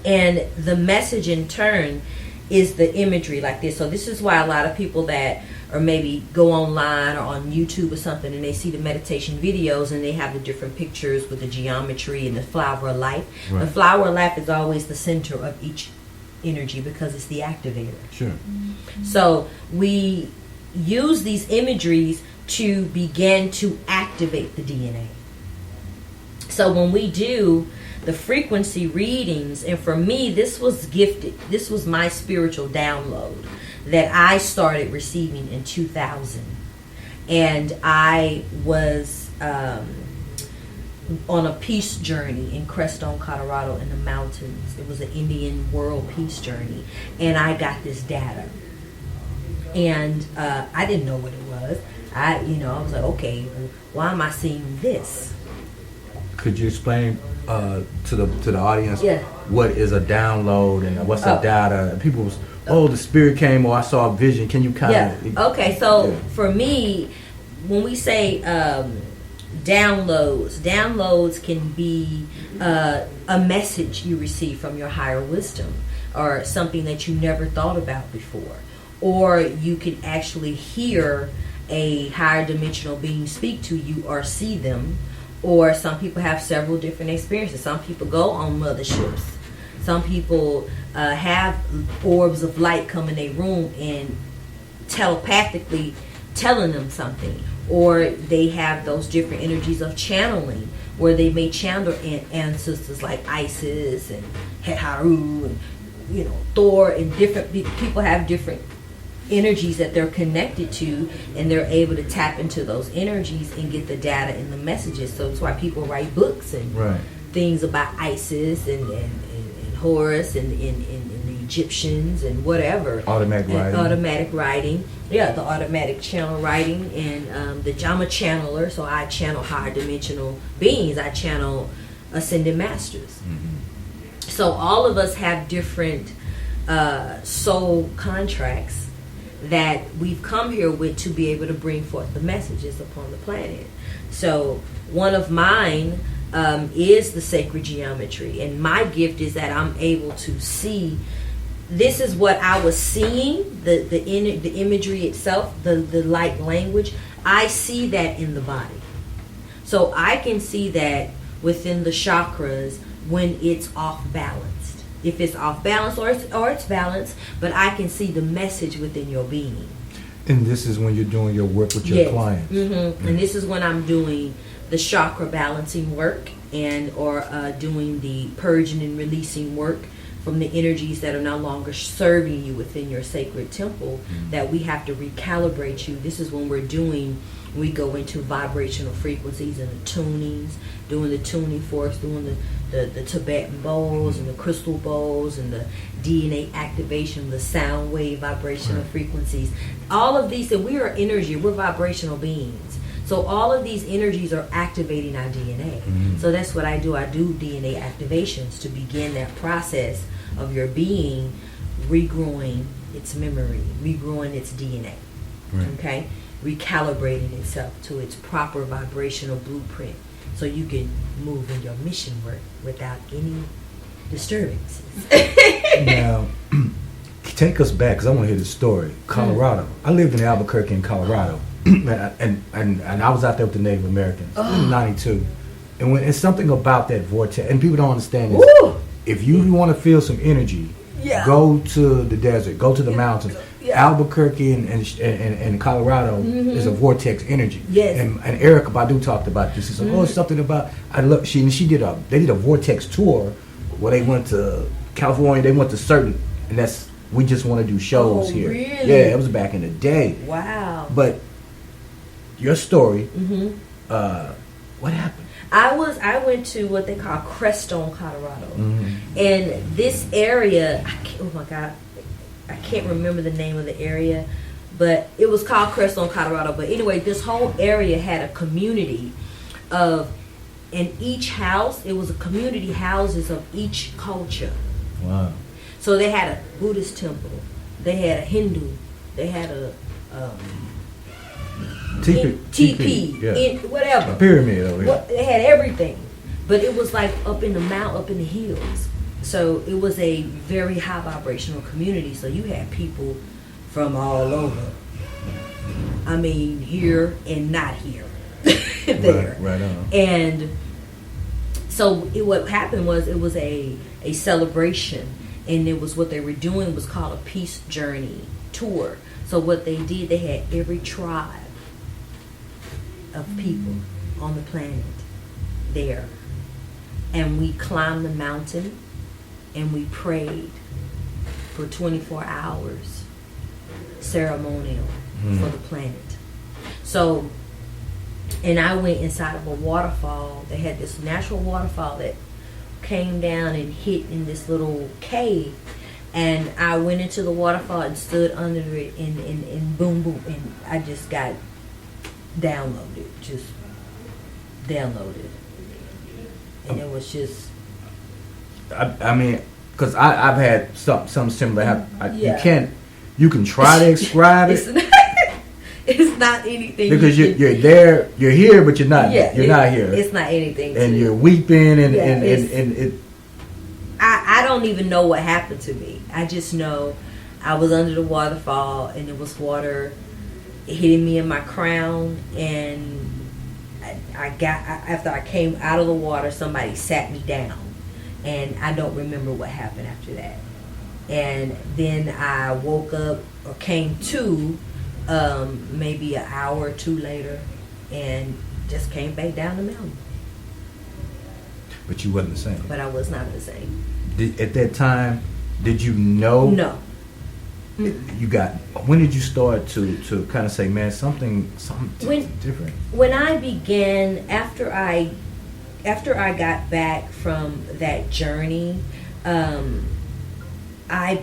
[SPEAKER 4] And the message in turn is the imagery like this. So this is why a lot of people that or maybe go online or on YouTube or something and they see the meditation videos and they have the different pictures with the geometry and the flower of life. Right. The flower of life is always the center of each energy because it's the activator.
[SPEAKER 3] Sure.
[SPEAKER 4] So we use these imageries to begin to activate the DNA. So when we do the frequency readings, and for me, this was gifted. This was my spiritual download that I started receiving in 2000. And I was on a peace journey in Crestone, Colorado in the mountains. It was an Indian world peace journey. And I got this data. And I didn't know what it was. I was like, okay, why am I seeing this?
[SPEAKER 3] Could you explain to the audience
[SPEAKER 4] Yeah.
[SPEAKER 3] what is a download and what's a data? And people was, the spirit came, or I saw a vision. Can you kind of...
[SPEAKER 4] Yeah. Okay, so for me, when we say downloads can be a message you receive from your higher wisdom, or something that you never thought about before, or you can actually hear a higher dimensional being speak to you or see them. Or some people have several different experiences. Some people go on motherships. Some people have orbs of light come in their room and telepathically telling them something. Or they have those different energies of channeling, where they may channel ancestors like Isis and Haru and Thor, and different people have different energies that they're connected to, and they're able to tap into those energies and get the data and the messages. So it's why people write books and things about Isis and Horus and the Egyptians and whatever. Automatic writing. Yeah, the automatic channel writing. And I'm a channeler, so I channel higher dimensional beings. I channel ascended masters. Mm-hmm. So all of us have different soul contracts that we've come here with to be able to bring forth the messages upon the planet. So one of mine is the sacred geometry, and my gift is that I'm able to see. This is what I was seeing, the imagery itself, the light language. I see that in the body, so I can see that within the chakras when it's off balance. If it's off balance or it's balanced, but I can see the message within your being.
[SPEAKER 3] And this is when you're doing your work with your clients.
[SPEAKER 4] Mm-hmm. Mm-hmm. And this is when I'm doing the chakra balancing work or doing the purging and releasing work from the energies that are no longer serving you within your sacred temple, that we have to recalibrate you. This is when we go into vibrational frequencies and the tunings, doing the tuning forks, doing the Tibetan bowls and the crystal bowls and the DNA activation, the sound wave vibrational frequencies. All of these, and we are energy, we're vibrational beings. So all of these energies are activating our DNA. So that's what I do. I do DNA activations to begin that process of your being regrowing its memory, regrowing its DNA, okay? Recalibrating itself to its proper vibrational blueprint so you can move in your mission work without any disturbances.
[SPEAKER 3] Now, take us back, because I want to hear the story. Colorado. I lived in Albuquerque in Colorado, and I was out there with the Native Americans in '92. And when it's something about that vortex, and people don't understand this.
[SPEAKER 4] Woo!
[SPEAKER 3] If you want to feel some energy, go to the desert, go to the mountains. Albuquerque and Colorado is a vortex energy.
[SPEAKER 4] Yes.
[SPEAKER 3] And Erykah Badu talked about this. She said, "Oh, it's something about." They did a vortex tour where they went to California. They went to certain, and we just want to do shows here.
[SPEAKER 4] Really?
[SPEAKER 3] Yeah, it was back in the day.
[SPEAKER 4] Wow.
[SPEAKER 3] But your story, what happened?
[SPEAKER 4] I went to what they call Crestone, Colorado, and this area. Oh my God, I can't remember the name of the area, but it was called Crestone, Colorado. But anyway, this whole area had a community of, in each house, it was a community houses of each culture.
[SPEAKER 3] Wow.
[SPEAKER 4] So they had a Buddhist temple, they had a Hindu, they had a TP, whatever.
[SPEAKER 3] A pyramid over here.
[SPEAKER 4] Well, they had everything, but it was like up in the hills. So it was a very high vibrational community. So you had people from all over. I mean, here and not here. There.
[SPEAKER 3] Right on.
[SPEAKER 4] And so what happened was it was a celebration, and it was what they were doing was called a peace journey tour. So what they did, they had every tribe of people on the planet there, and we climbed the mountain and we prayed for 24 hours, ceremonial for the planet. So, and I went inside of a waterfall. They had this natural waterfall that came down and hit in this little cave, and I went into the waterfall and stood under it, and boom, boom, and I just got downloaded, and it was just.
[SPEAKER 3] I mean, because I've had something similar happen. You can try to describe it.
[SPEAKER 4] It's not anything.
[SPEAKER 3] Because you're there, you're here, but you're not. You're not here.
[SPEAKER 4] It's not anything.
[SPEAKER 3] And you're weeping, and it.
[SPEAKER 4] I don't even know what happened to me. I just know I was under the waterfall, and it was water hitting me in my crown, and after I came out of the water, somebody sat me down, and I don't remember what happened after that. And then I woke up or came to maybe an hour or two later, and just came back down the mountain.
[SPEAKER 3] But you wasn't the same.
[SPEAKER 4] But I was not the same.
[SPEAKER 3] At that time, did you know?
[SPEAKER 4] No.
[SPEAKER 3] You got. When did you start to kind of say, man, something different?
[SPEAKER 4] When I began, after I got back from that journey, I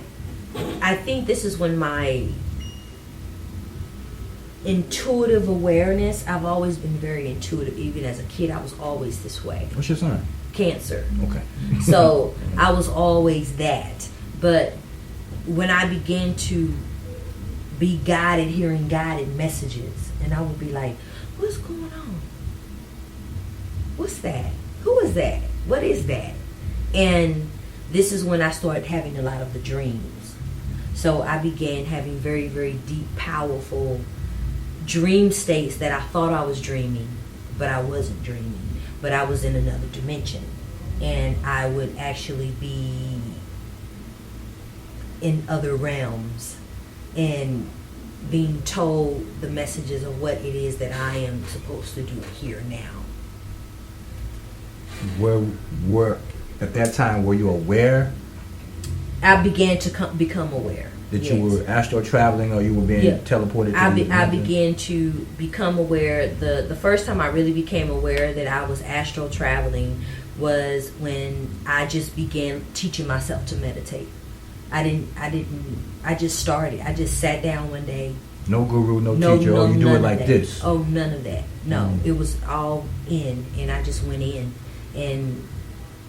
[SPEAKER 4] think this is when my intuitive awareness. I've always been very intuitive. Even as a kid, I was always this way.
[SPEAKER 3] What's your sign?
[SPEAKER 4] Cancer.
[SPEAKER 3] Okay.
[SPEAKER 4] So I was always that. But when I began to be guided, hearing guided messages, and I would be like, what's going on? What's that? Who is that? What is that? And this is when I started having a lot of the dreams. So I began having very, very deep, powerful dream states that I thought I was dreaming, but I wasn't dreaming. But I was in another dimension. And I would actually be in other realms and being told the messages of what it is that I am supposed to do here now.
[SPEAKER 3] Were at that time, were you aware?
[SPEAKER 4] I began to become aware.
[SPEAKER 3] That you were astral traveling, or you were being teleported?
[SPEAKER 4] I began to become aware. The first time I really became aware that I was astral traveling was when I just began teaching myself to meditate. I just started. I just sat down one day.
[SPEAKER 3] No guru, no teacher. Oh, you do it like this.
[SPEAKER 4] Oh, none of that. No, it was all in, and I just went in, and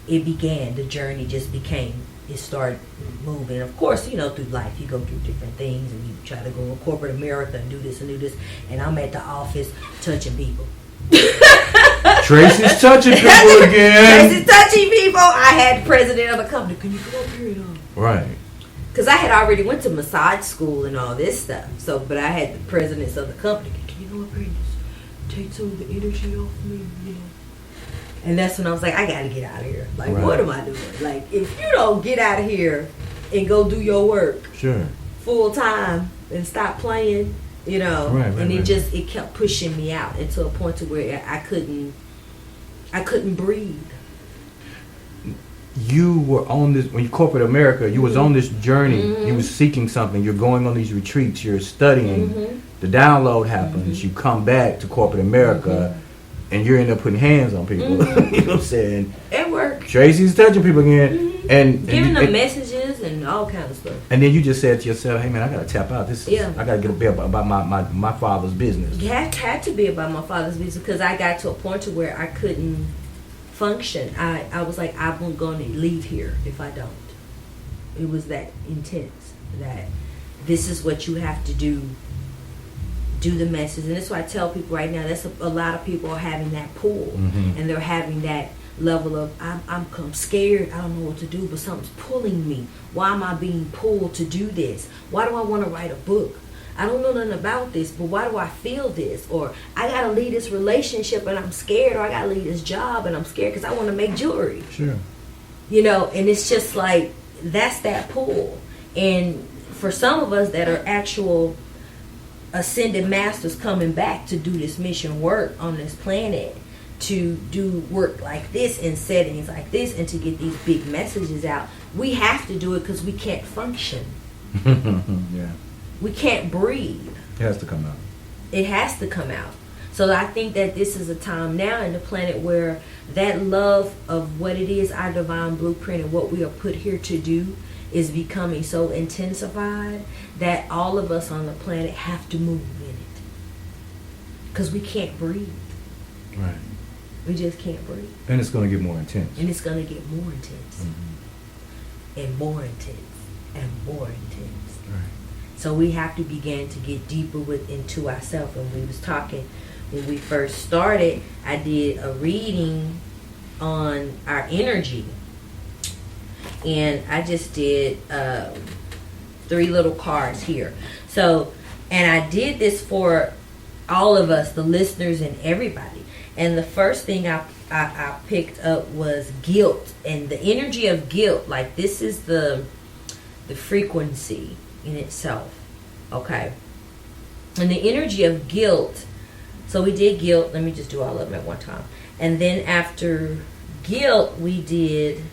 [SPEAKER 4] it began. The journey just became. It started moving. Of course, you know, through life, you go through different things, and you try to go in corporate America and do this and do this. And I'm at the office touching people.
[SPEAKER 3] Tracy's touching people again.
[SPEAKER 4] Tracy's touching people. I had the president of the company. Can you come up here?
[SPEAKER 3] Right.
[SPEAKER 4] Because I had already went to massage school and all this stuff. So, but I had the presidents of the company. Can you go up here and just take some of the energy off me? You know? And that's when I was like, I got to get out of here. Like, what am I doing? Like, if you don't get out of here and go do your work full time and stop playing, you know, it kept pushing me out into a point to where I couldn't breathe.
[SPEAKER 3] You were on this, when you corporate America, you was on this journey. You was seeking something. You're going on these retreats. You're studying. The download happens. You come back to corporate America, and you end up putting hands on people. You know what I'm saying?
[SPEAKER 4] It worked.
[SPEAKER 3] Tracy's touching people again, and
[SPEAKER 4] giving them messages and all kinds of stuff.
[SPEAKER 3] And then you just said to yourself, "Hey man, I gotta tap out. I gotta get a bit about my father's business."
[SPEAKER 4] It had to be about my father's business because I got to a point to where I couldn't function. I was like, I'm going to leave here if I don't. It was that intense that this is what you have to do the message. And that's why I tell people right now, that's a lot of people are having that pull, and they're having that level of I'm scared, I don't know what to do, but something's pulling me. Why am I being pulled to do this? Why do I want to write a book? I don't know nothing about this, but why do I feel this? Or I got to leave this relationship and I'm scared, or I got to leave this job and I'm scared because I want to make jewelry.
[SPEAKER 3] Sure.
[SPEAKER 4] You know, and it's just like, that's that pull. And for some of us that are actual ascended masters coming back to do this mission work on this planet, to do work like this in settings like this and to get these big messages out, we have to do it because we can't function.
[SPEAKER 3] Yeah.
[SPEAKER 4] We can't breathe.
[SPEAKER 3] It has to come out.
[SPEAKER 4] It has to come out. So I think that this is a time now in the planet where that love of what it is, our divine blueprint, and what we are put here to do is becoming so intensified that all of us on the planet have to move in it. Because we can't breathe.
[SPEAKER 3] Right.
[SPEAKER 4] We just can't breathe.
[SPEAKER 3] And it's going to get more intense.
[SPEAKER 4] And it's going to get more intense. And more intense. And more intense.
[SPEAKER 3] Right.
[SPEAKER 4] So we have to begin to get deeper into ourselves. And we was talking, when we first started, I did a reading on our energy. And I just did 3 little cards here. So, and I did this for all of us, the listeners and everybody. And the first thing I picked up was guilt. And the energy of guilt, like this is the frequency in itself. Okay. And the energy of guilt, so we did guilt. Let me just do all of them at one time. And then after guilt, we did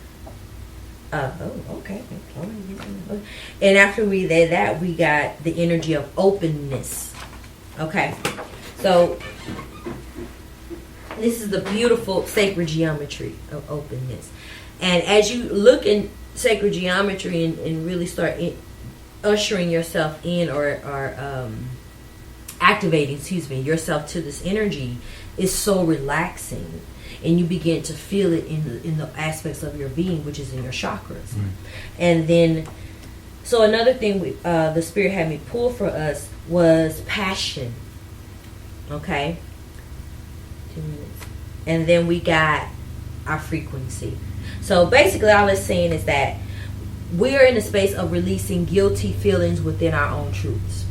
[SPEAKER 4] okay. And after we did that, we got the energy of openness. Okay. So this is the beautiful sacred geometry of openness. And as you look in sacred geometry and really start ushering yourself in or activating, yourself to this energy, is so relaxing. And you begin to feel it in the aspects of your being, which is in your chakras. And then, so another thing the Spirit had me pull for us was passion. Okay? 2 minutes. And then we got our frequency. So basically all it's saying is that we're in a space of releasing guilty feelings within our own truths.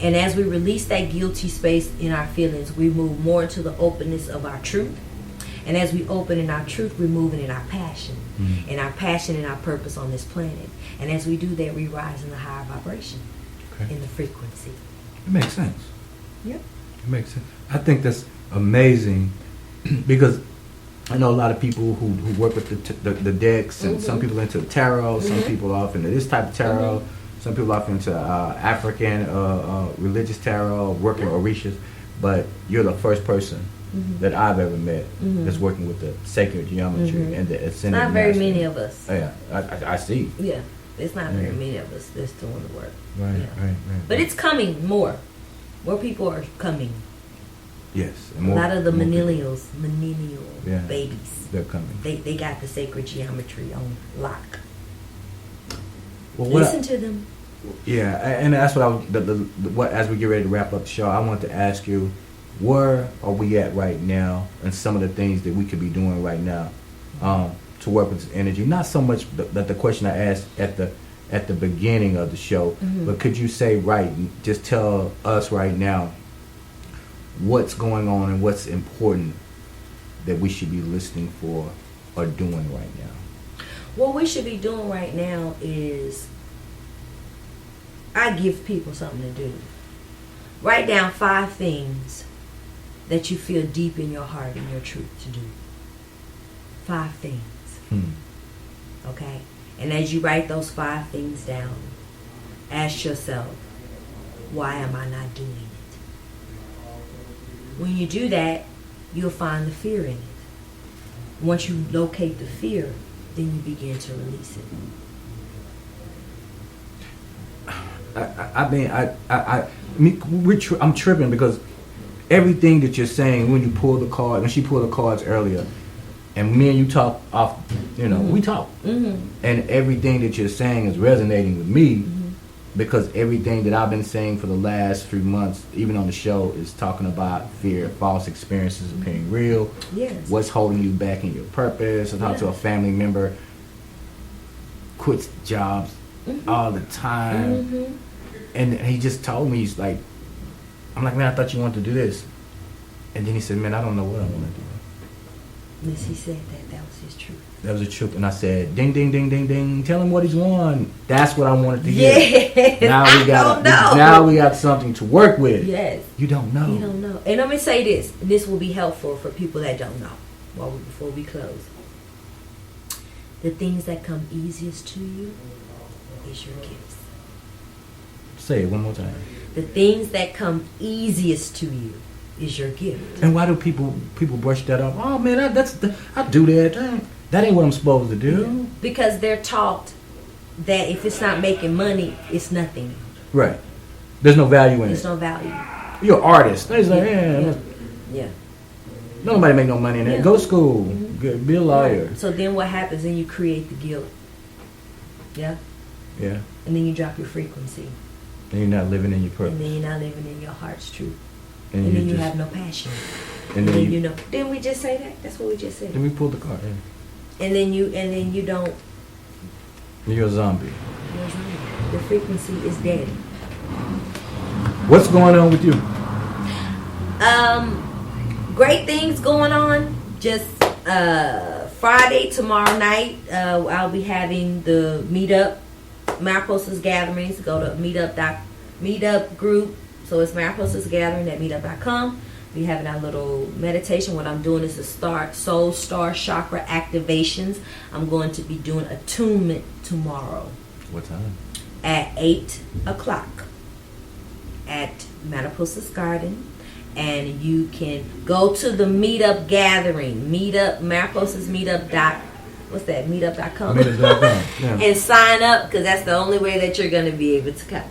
[SPEAKER 4] And as we release that guilty space in our feelings, we move more into the openness of our truth. And as we open in our truth, we're moving in our passion. And our passion and our purpose on this planet. And as we do that, we rise in the higher vibration. In the frequency.
[SPEAKER 3] It makes sense.
[SPEAKER 4] Yep.
[SPEAKER 3] It makes sense. I think that's amazing because I know a lot of people who work with the decks, and some people into tarot, some people off into this type of tarot, some people off into African religious tarot, working Orishas, but you're the first person that I've ever met that's working with the sacred geometry and the ascended.
[SPEAKER 4] Not very many of us.
[SPEAKER 3] Yeah, I see.
[SPEAKER 4] Yeah. There's not very many of us that's doing the work.
[SPEAKER 3] Right.
[SPEAKER 4] But it's coming more. More people are coming.
[SPEAKER 3] Yes.
[SPEAKER 4] A lot of the millennial
[SPEAKER 3] Yeah.
[SPEAKER 4] babies.
[SPEAKER 3] They're coming.
[SPEAKER 4] They got the sacred geometry on lock.
[SPEAKER 3] Well,
[SPEAKER 4] Listen to them.
[SPEAKER 3] Yeah, and that's what I was. What as we get ready to wrap up the show, I want to ask you, where are we at right now, and some of the things that we could be doing right now, to work with this energy. Not so much the question I asked at the beginning of the show, but could you say just tell us right now what's going on and what's important that we should be listening for or doing right now?
[SPEAKER 4] What we should be doing right now is I give people something to do. Write down 5 things that you feel deep in your heart and your truth to do. 5 things. Okay? And as you write those 5 things down, ask yourself, why am I not doing it? When you do that, you'll find the fear in it. Once you locate the fear, then you begin to release it.
[SPEAKER 3] I'm tripping because everything that you're saying when she pulled the cards earlier, and me and you talk off, we talk, and everything that you're saying is resonating with me because everything that I've been saying for the last few months, even on the show, is talking about fear, false experiences appearing real, what's holding you back in your purpose. I talked to a family member, quits jobs all the time, and he just told me, he's like, I'm like, man, I thought you wanted to do this, and then he said, man, I don't know what I want to do.
[SPEAKER 4] Yes, he said that was his truth.
[SPEAKER 3] That was the truth, and I said, ding, ding, ding, ding, ding, tell him what he's won. That's what I wanted to hear.
[SPEAKER 4] Yes,
[SPEAKER 3] now we got something to work with.
[SPEAKER 4] Yes.
[SPEAKER 3] You don't know.
[SPEAKER 4] You don't know. And let me say this, and this will be helpful for people that don't know before we close. The things that come easiest to you is your gifts.
[SPEAKER 3] Say it one more time.
[SPEAKER 4] The things that come easiest to you is your gift.
[SPEAKER 3] And why do people brush that off? Oh man, I do that. That ain't what I'm supposed to do.
[SPEAKER 4] Yeah. Because they're taught that if it's not making money, it's nothing.
[SPEAKER 3] Right. There's no value in it.
[SPEAKER 4] There's no value.
[SPEAKER 3] You're an artist. It's like,
[SPEAKER 4] yeah.
[SPEAKER 3] Nobody make no money in that. Go to school. Be a lawyer.
[SPEAKER 4] So then what happens? Then you create the guilt. Yeah.
[SPEAKER 3] Yeah.
[SPEAKER 4] And then you drop your frequency.
[SPEAKER 3] And you're not living in your purpose.
[SPEAKER 4] And then you're not living in your heart's truth.
[SPEAKER 3] And
[SPEAKER 4] then you have no passion. And then you know. Didn't we just say that? That's what we just said.
[SPEAKER 3] Then we pulled the card. Yeah.
[SPEAKER 4] And then you don't.
[SPEAKER 3] You're a zombie.
[SPEAKER 4] You're a zombie. The frequency is dead.
[SPEAKER 3] What's going on with you?
[SPEAKER 4] Great things going on. Just Friday, tomorrow night, I'll be having the meetup, Mariposas Gatherings. Go to meetup group. So it's Mariposas Gathering at meetup.com. We're having our little meditation. What I'm doing is the soul star chakra activations. I'm going to be doing attunement tomorrow.
[SPEAKER 3] What time?
[SPEAKER 4] At 8 o'clock at Mariposas Garden. And you can go to the meetup gathering. Mariposas meetup. What's that? Meetup.com.
[SPEAKER 3] Meetup.com. Yeah.
[SPEAKER 4] And sign up, because that's the only way that you're going to be able to come.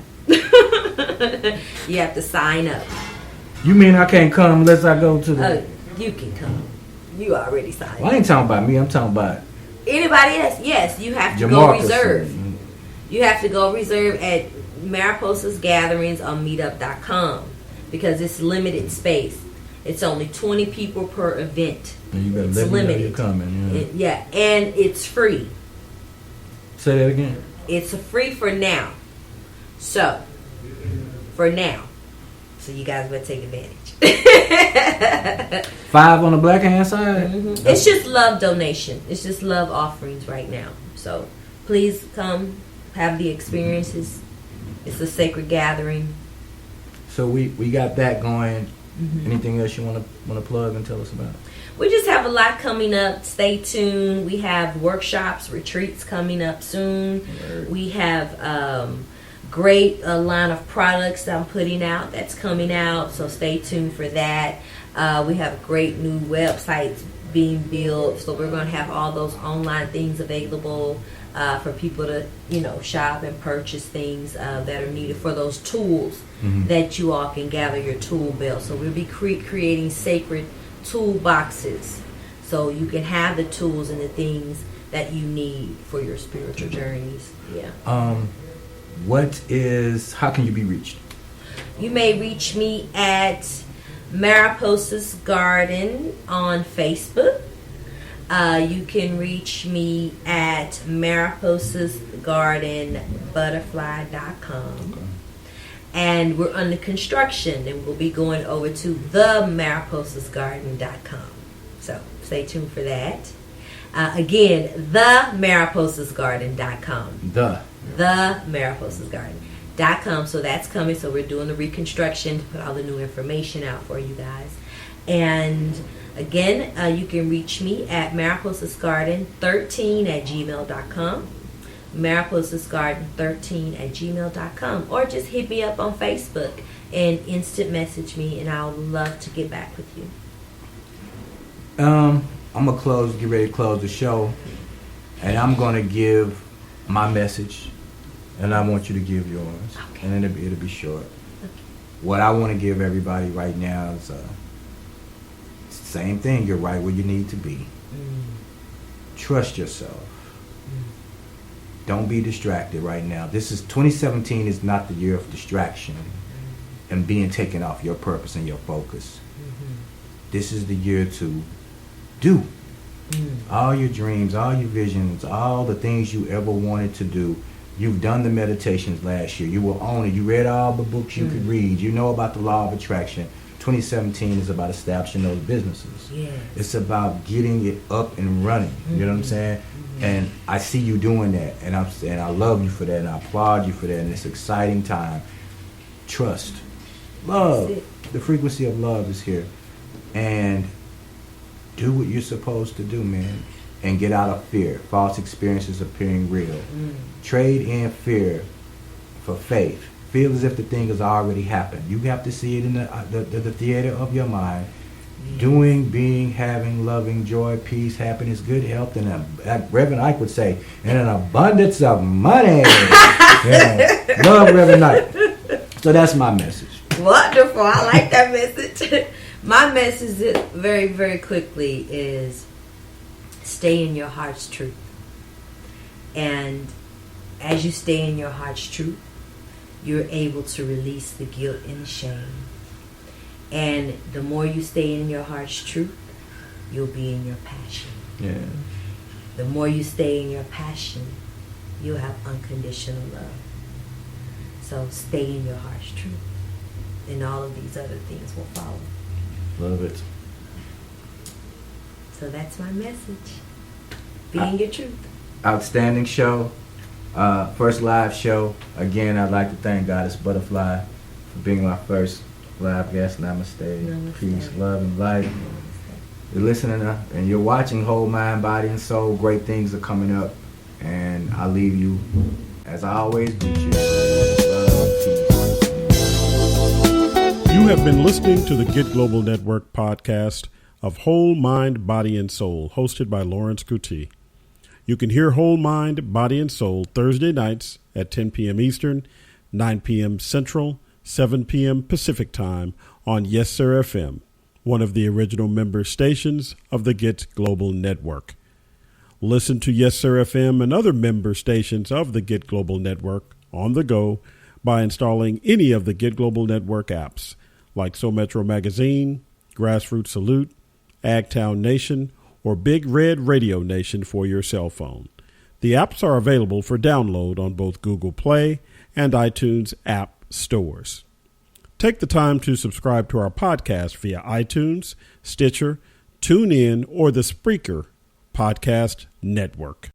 [SPEAKER 4] You have to sign up.
[SPEAKER 3] You mean I can't come unless I go to the...
[SPEAKER 4] You can come. You already signed up.
[SPEAKER 3] Well, I ain't talking about me. I'm talking about...
[SPEAKER 4] Anybody else? Yes, you have to go reserve. You have to go reserve at Mariposas Gatherings on meetup.com because it's limited space. It's only 20 people per event.
[SPEAKER 3] And you better
[SPEAKER 4] it's
[SPEAKER 3] let
[SPEAKER 4] limited.
[SPEAKER 3] me know you're coming.
[SPEAKER 4] Yeah, and it's free.
[SPEAKER 3] Say that again.
[SPEAKER 4] It's free for now. So, for now. So you guys better take advantage.
[SPEAKER 3] 5 on the black hand side?
[SPEAKER 4] Mm-hmm. It's just love donation. It's just love offerings right now. So please come, have the experiences. It's a sacred gathering.
[SPEAKER 3] So we got that going. Mm-hmm. Anything else you want to plug and tell us about?
[SPEAKER 4] We just have a lot coming up. Stay tuned. We have workshops, retreats coming up soon.
[SPEAKER 3] Word.
[SPEAKER 4] We have great line of products that I'm putting out that's coming out, so stay tuned for that. We have great new websites being built, so we're going to have all those online things available. for people to, shop and purchase things that are needed for those tools that you all can gather your tool belt. So we'll be creating sacred tool boxes so you can have the tools and the things that you need for your spiritual journeys. Yeah.
[SPEAKER 3] How can you be reached?
[SPEAKER 4] You may reach me at Mariposas Garden on Facebook. You can reach me at mariposasgarden-butterfly.com. And we're under construction, and we'll be going over to themariposasgarden.com. So stay tuned for that. Again, themariposasgarden.com. The Mariposasgarden.com. So that's coming. So we're doing the reconstruction to put all the new information out for you guys. And again, you can reach me at mariposasgarden13@gmail.com. mariposasgarden13@gmail.com, or just hit me up on Facebook and instant message me, and I'll love to get back with you.
[SPEAKER 3] I'm gonna get ready to close the show, and I'm gonna give my message, and I want you to give yours, and then it'll be short. Okay. What I want to give everybody right now is same thing. You're right where you need to be. Trust yourself. Don't be distracted right now. 2017 is not the year of distraction and being taken off your purpose and your focus. This is the year to do all your dreams, all your visions, all the things you ever wanted to do. You've done the meditations last year. You were on it. You read all the books you could read. You know about the law of attraction. 2017 is about establishing those businesses. Yes. It's about getting it up and running. You know what I'm saying? And I see you doing that, and I love you for that, and I applaud you for that. And it's an exciting time. Trust, love. The frequency of love is here, and do what you're supposed to do, man. And get out of fear. False experiences appearing real. Trade in fear for faith. Feel as if the thing has already happened. You have to see it in the theater of your mind. Doing, being, having, loving, joy, peace, happiness, good health, and Reverend Ike would say, and an abundance of money. Yeah. Love Reverend Ike. So that's my message.
[SPEAKER 4] Wonderful. I like that message. My message very, very quickly is stay in your heart's truth. And as you stay in your heart's truth, you're able to release the guilt and the shame. And the more you stay in your heart's truth, you'll be in your passion.
[SPEAKER 3] Yeah.
[SPEAKER 4] The more you stay in your passion, you'll have unconditional love. So stay in your heart's truth, and all of these other things will follow.
[SPEAKER 3] Love it.
[SPEAKER 4] So that's my message. Be in your truth.
[SPEAKER 3] Outstanding show. First live show. Again, I'd like to thank Goddess Butterfly for being my first live guest. Namaste. Peace, love, and light. You're listening and you're watching Whole Mind, Body, and Soul. Great things are coming up. And I leave you, as I always do, love, peace.
[SPEAKER 1] You have been listening to the Get Global Network podcast of Whole Mind, Body, and Soul, hosted by Lawrence Coutee. You can hear Whole Mind, Body, and Soul Thursday nights at 10 p.m. Eastern, 9 p.m. Central, 7 p.m. Pacific Time on Yessurr-FM, one of the original member stations of the Get Global Network. Listen to Yessurr-FM and other member stations of the Get Global Network on the go by installing any of the Get Global Network apps like So Metro Magazine, Grassroots Salute, Agtown Nation, or Big Red Radio Nation for your cell phone. The apps are available for download on both Google Play and iTunes app stores. Take the time to subscribe to our podcast via iTunes, Stitcher, TuneIn, or the Spreaker Podcast Network.